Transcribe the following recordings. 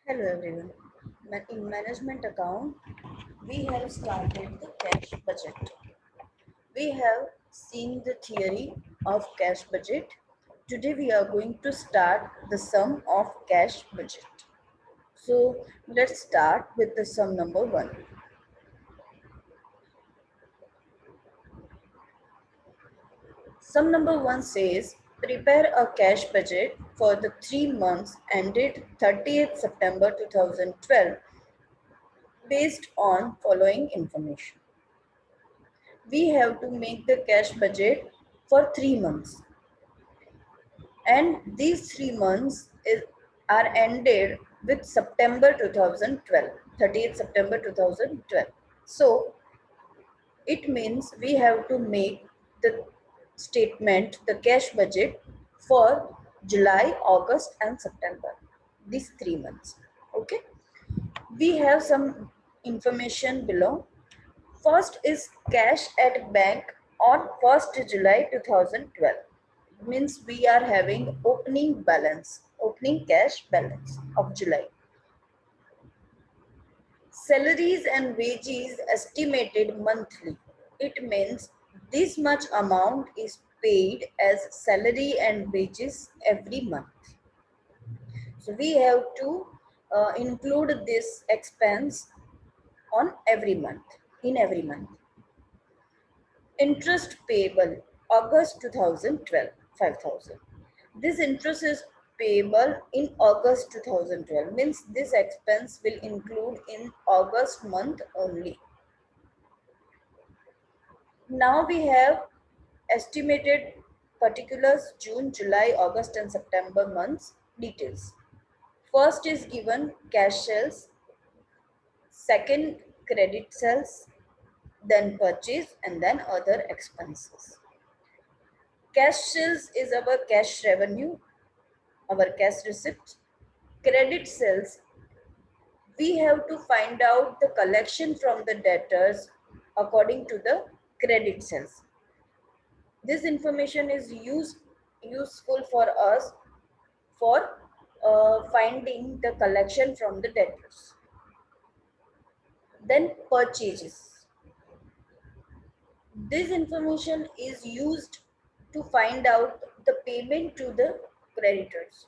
Hello everyone. In management account, we have started the cash budget. We have seen the theory of cash budget. Today we are going to start the sum of cash budget. So let's start with the sum number 1. Sum number 1 says prepare a cash budget for the 3 months ended 30th September 2012 based on following information. We have to make the cash budget for 3 months, and these 3 months are ended with September 2012, 30th September 2012. So it means we have to make the statement, the cash budget for July, August and September, these 3 months. Okay, we have some information below. First is cash at bank on 1st July 2012. Means we are having opening balance, opening cash balance of July. Salaries and wages estimated monthly. It means this much amount is paid as salary and wages every month. So we have to include this expense on every month, in every month. Interest payable, August 2012, 5,000. This interest is payable in August 2012, means this expense will include in August month only. Now we have estimated particulars June, July, August and September months details. First is given cash sales, second credit sales, then purchase and then other expenses. Cash sales is our cash revenue, our cash receipt. Credit sales, we have to find out the collection from the debtors according to the credit sales. This information is useful for us for finding the collection from the debtors. Then purchases. This information is used to find out the payment to the creditors.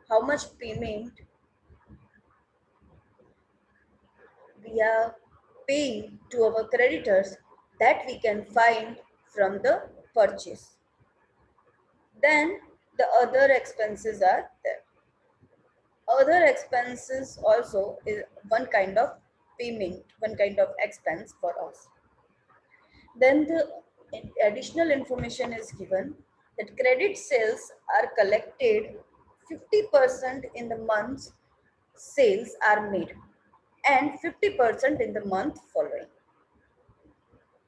How much payment we are paying to our creditors, that we can find from the purchase. Then the other expenses are there. Other expenses also is one kind of payment, one kind of expense for us. Then the additional information is given that credit sales are collected 50% in the months sales are made and 50% in the month following.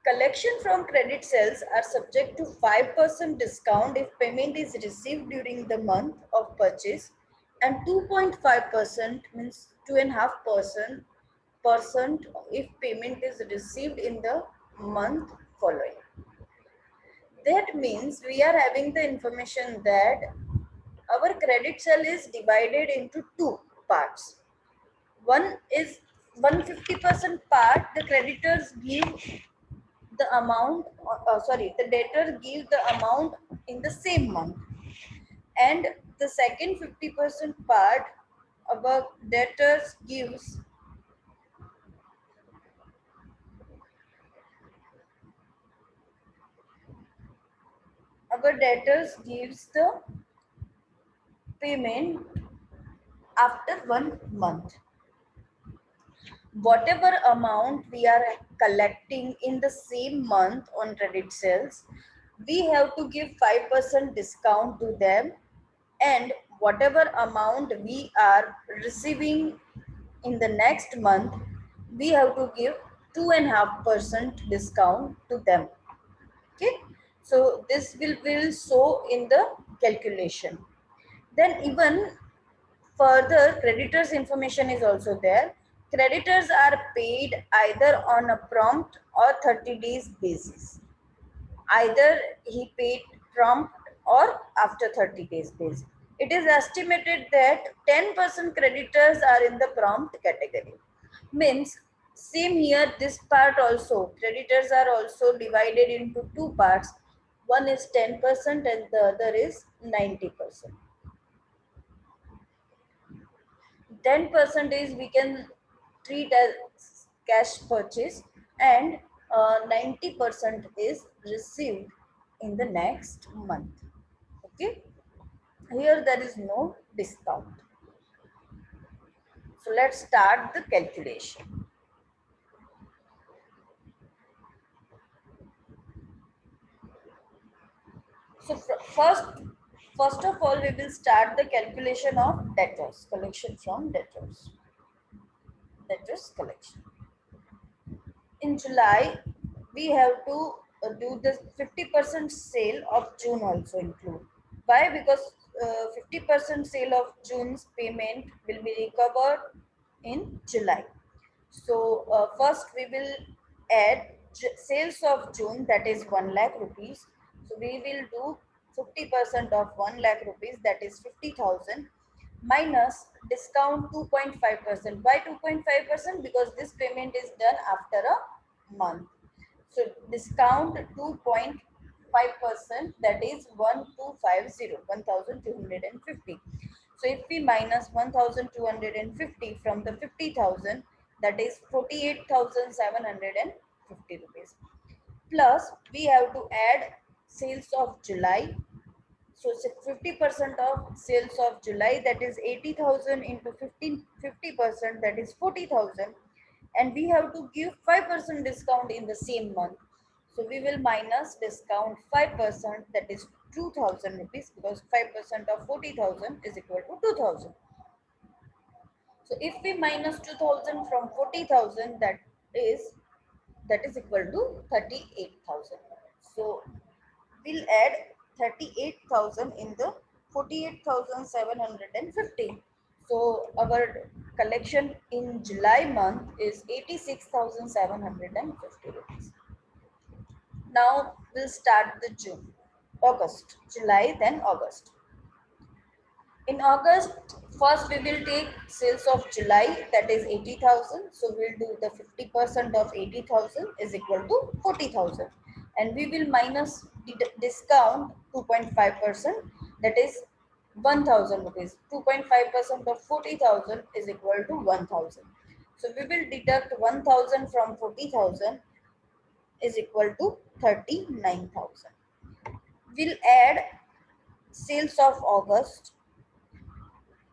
Collection from credit sales are subject to 5% discount if payment is received during the month of purchase and 2.5% means 2.5% if payment is received in the month following. That means we are having the information that our credit sale is divided into two parts. One is 150% part the creditors give the amount, the debtor give the amount in the same month, and the second 50% part our debtors gives the payment after 1 month. Whatever amount we are collecting in the same month on credit sales, we have to give 5% discount to them, and whatever amount we are receiving in the next month, we have to give 2.5% discount to them. Okay, so this will show in the calculation. Then even further creditors information is also there. Creditors are paid either on a prompt or 30 days basis. Either he paid prompt or after 30 days basis. It is estimated that 10% creditors are in the prompt category. Means same here, this part also, creditors are also divided into two parts. One is 10% and the other is 90%. 10% is we can treat as cash purchase, and 90% is received in the next month. Okay, here there is no discount. So let's start the calculation. So first of all, we will start the calculation of debtors, collection from debtors, debtors collection. In July, we have to do the 50% sale of June also include. Why? Because 50% sale of June's payment will be recovered in July. So first we will add sales of June, that is 1 lakh rupees. So we will do 50% of 1 lakh rupees, that is 50,000, minus discount 2.5%. Why 2.5%? Because this payment is done after a month. So discount 2.5%, that is 1250, 1250. So if we minus 1250 from the 50,000, that is 48,750 rupees. Plus we have to add sales of July. So 50% of sales of July, that is 80,000 into 50%, that is 40,000. And we have to give 5% discount in the same month. So we will minus discount 5%, that is 2,000 rupees, because 5% of 40,000 is equal to 2,000. So if we minus 2,000 from 40,000, that is equal to 38,000. So we'll add 38,000 in the 48,750. So our collection in July month is 86,750 rupees. Now we'll start the June, August, July, then August. In August, first we will take sales of July, that is 80,000. So we'll do the 50% of 80,000 is equal to 40,000. And we will minus discount 2.5%, that is 1,000 rupees. 2.5% of 40,000 is equal to 1,000. So we will deduct 1,000 from 40,000 is equal to 39,000. We'll add sales of August,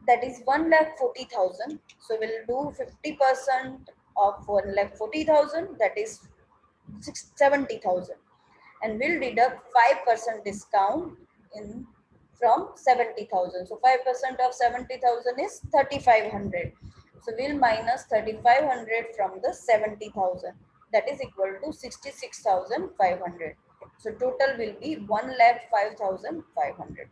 that is 1,40,000. So we'll do 50% of 1,40,000, that is 70,000, and we'll deduct 5% discount in from 70,000. So 5% of 70,000 is 3,500. So we'll minus 3,500 from the 70,000, that is equal to 66,500. So total will be 1,05,500.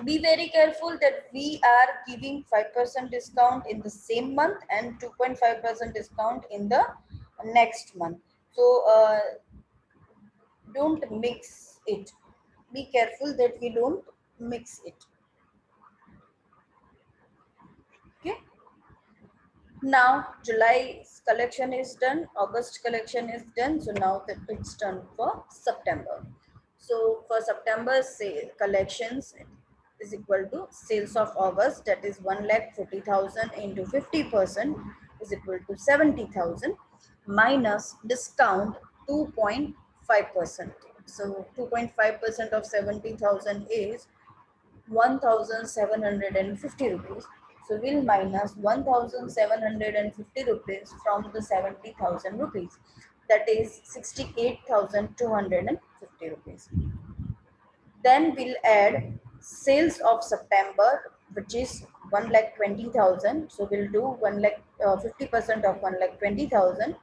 Be very careful that we are giving 5% discount in the same month and 2.5% discount in the next month. So don't mix it. Be careful that we don't mix it. Okay. Now July's collection is done, August collection is done. So now that it's done for September. So for September collections is equal to sales of August, that is 1,40,000 into 50% is equal to 70,000, minus discount 2.5%. So 2.5% of 70,000 is 1,750 rupees. So we'll minus 1,750 rupees from the 70,000 rupees. That is 68,250 rupees. Then we'll add sales of September, which is 1,20,000. So we'll do 50% of 1,20,000.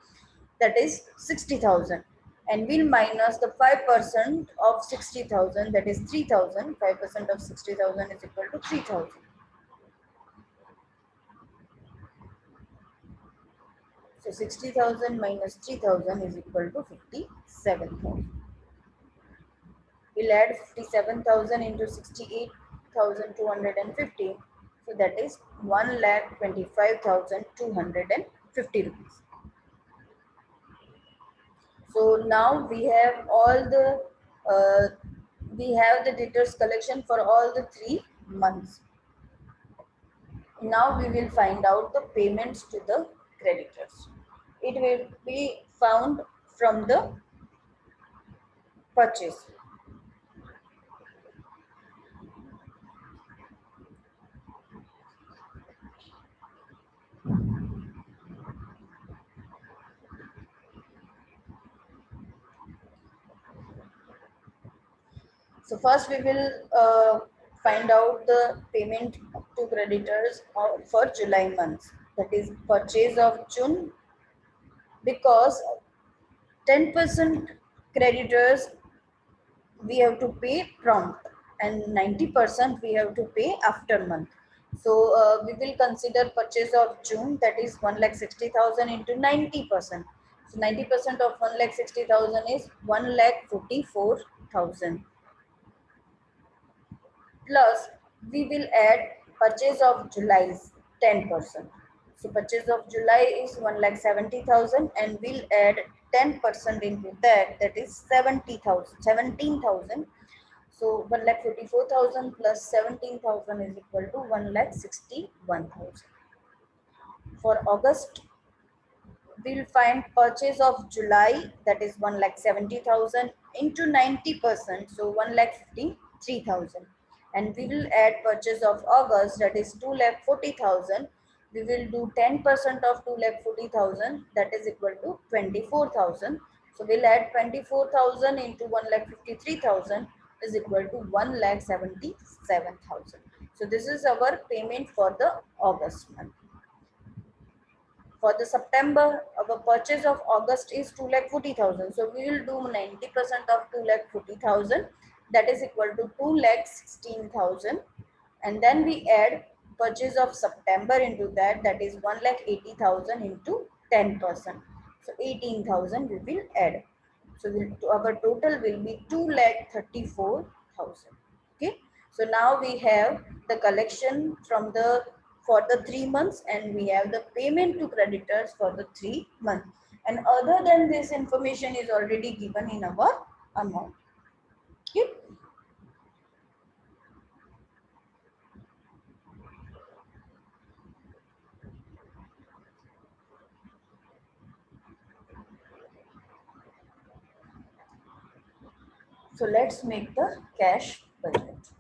That is 60,000. And we'll minus the 5% of 60,000, that is 3,000. 5% of 60,000 is equal to 3,000. So 60,000 minus 3,000 is equal to 57,000. We'll add 57,000 into 68 25,250. So that is 1,25,250 rupees. So now uh, we have the debtors collection for all the 3 months. Now we will find out the payments to the creditors. It will be found from the purchase. So first we will find out the payment to creditors for July month. That is purchase of June, because 10% creditors we have to pay prompt and 90% we have to pay after month. So we will consider purchase of June, that is 1,60,000 into 90%. So 90% of 1,60,000 is 1,44,000, plus we will add purchase of July's 10%. So purchase of July is 1,70,000 and we'll add 10% into that, that is 70,000, 17,000. So 1,44,000 plus 17,000 is equal to 1,61,000. For August, we'll find purchase of July, that is 1,70,000 into 90%, so 1,53,000. And we will add purchase of August, that is 2,40,000. We will do 10% of 2,40,000, that is equal to 24,000. So we'll add 24,000 into 1,53,000 is equal to 1,77,000. So this is our payment for the August month. For the September, our purchase of August is 2,40,000. So we will do 90% of 2,40,000. That is equal to 2,16,000. And then we add purchase of September into that. That is 1,80,000 into 10%. So 18,000 we will add. So our total will be 2,34,000. Okay. So now we have the collection from the for the 3 months and we have the payment to creditors for the 3 months. And other than this information is already given in our amount. Okay. So let's make the cash budget.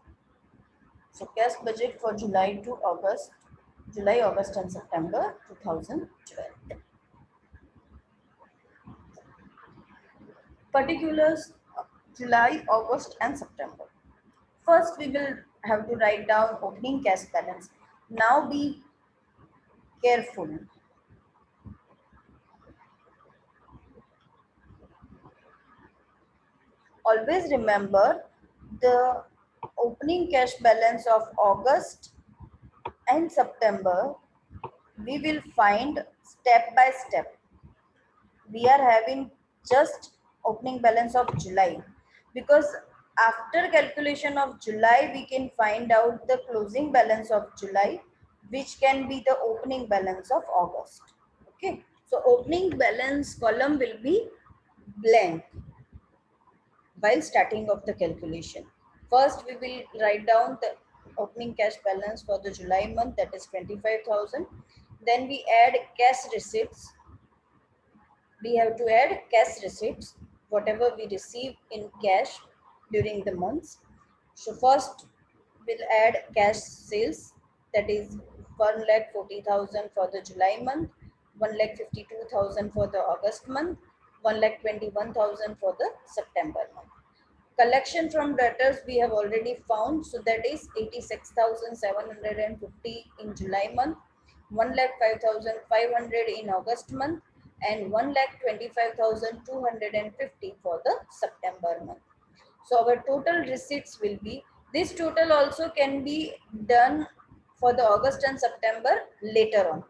So cash budget for July to August, July, August and September 2012. Particulars July, August and September. First we will have to write down opening cash balance. Now be careful. Always remember the opening cash balance of August and September we will find step by step. We are having just opening balance of July, because after calculation of July we can find out the closing balance of July, which can be the opening balance of August. Okay, so opening balance column will be blank while starting of the calculation. First we will write down the opening cash balance for the July month, that is 25,000. Then we add cash receipts. We have to add cash receipts, whatever we receive in cash during the months. So first we'll add cash sales, that is 1,40,000 for the July month, 1,52,000 for the August month, 1,21,000 for the September month. Collection from debtors we have already found, so that is 86,750 in July month, 1,05,500 in August month, and 1,25,250 for the September month. So our total receipts will be, this total also can be done for the August and September later on.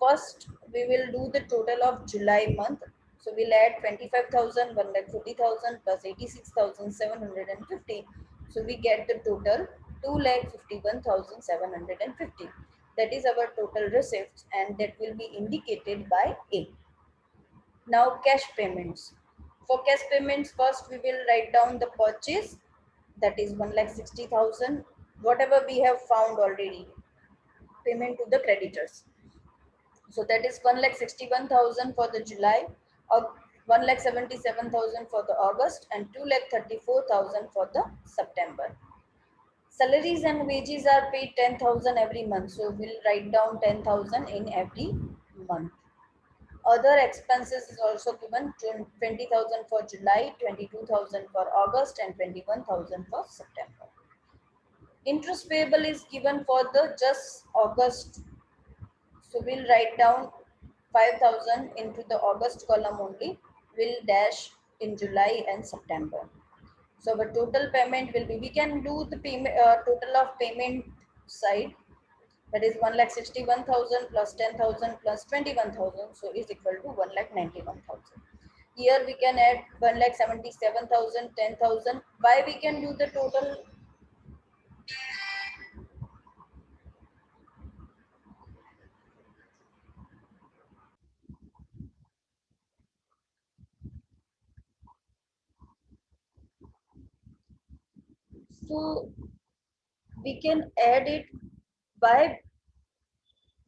First we will do the total of July month. So we'll add 25,000, 1,40,000 plus 86,750. So we get the total 2,51,750. That is our total receipts, and that will be indicated by A. Now cash payments. For cash payments, first we will write down the purchase, that is 1,60,000, whatever we have found already, payment to the creditors. So that is 1,61,000 for the July, or 1,77,000 for the August, and 2,34,000 for the September. Salaries and wages are paid 10,000 every month, so we'll write down 10,000 in every month. Other expenses is also given, 20,000 for July, 22,000 for August, and 21,000 for September. Interest payable is given for the just August, so we'll write down 5,000 into the August column only. We'll dash in July and September. So the total payment will be, we can do the payment, total of payment side, that is 1,61,000 plus 10,000 plus 21,000, so is equal to 1,91,000. Here we can add 1,77,000, 10,000. Why we can do the total? So we can add it by,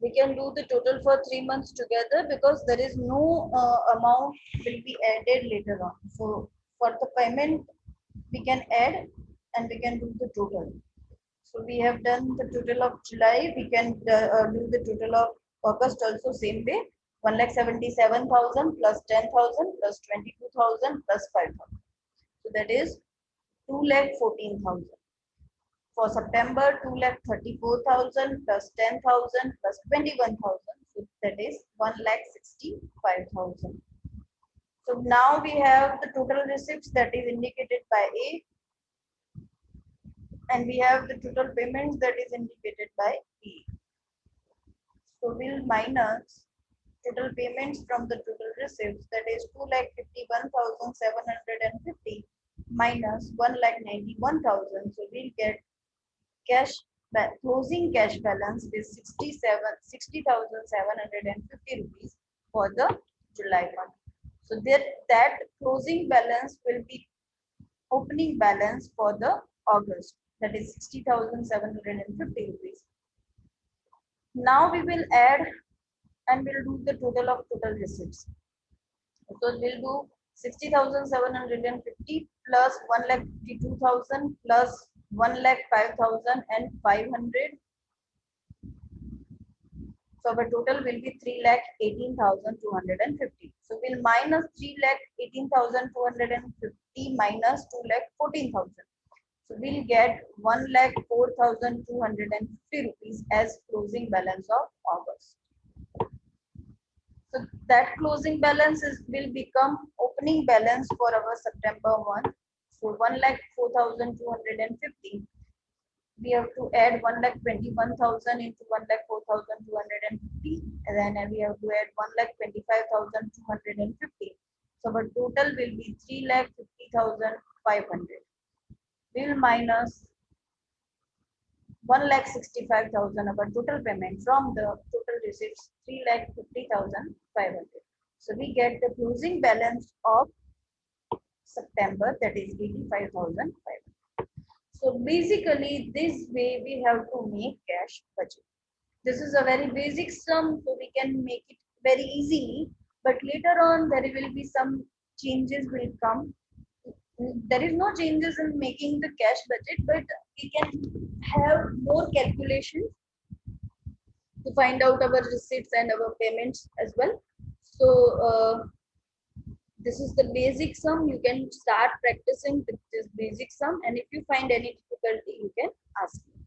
we can do the total for 3 months together, because there is no amount will be added later on. So for the payment we can add and we can do the total. So we have done the total of July, we can do the total of August also same way, 1,77,000 plus 10,000 plus 22,000 plus 5,000. So that is 2,14,000. For September, 2,34,000 plus 10,000 plus 21,000. So that is 1,65,000. So now we have the total receipts, that is indicated by A, and we have the total payments, that is indicated by B. So we'll minus total payments from the total receipts, that is 2,51,750 minus 1,91,000. So we'll get cash closing cash balance is 60,750 rupees for the July month. So that closing balance will be opening balance for the August, that is 60,750 rupees. Now we will add and we'll do the total of total receipts. So we'll do 60,750 plus 1,52,000 plus 1,05,000 and 500. So our total will be 3,18,250. So we'll minus 3,18,250 minus 2,14,000. So we'll get 1,04,250 rupees as closing balance of August. So that closing balance will become opening balance for our September month. So 1,04,250. We have to add 1,21,000 into 1,04,250, and then we have to add 1,25,250. So our total will be 3,50,500. We'll minus 1,65,000 of our total payment from the total receipts, 3,50,500. So we get the closing balance of September, that is 85,500. So basically this way we have to make cash budget. This is a very basic sum, so we can make it very easily, but later on there will be some changes will come. There is no changes in making the cash budget, but we can have more calculations to find out our receipts and our payments as well. So this is the basic sum. You can start practicing with this basic sum, and if you find any difficulty, you can ask me.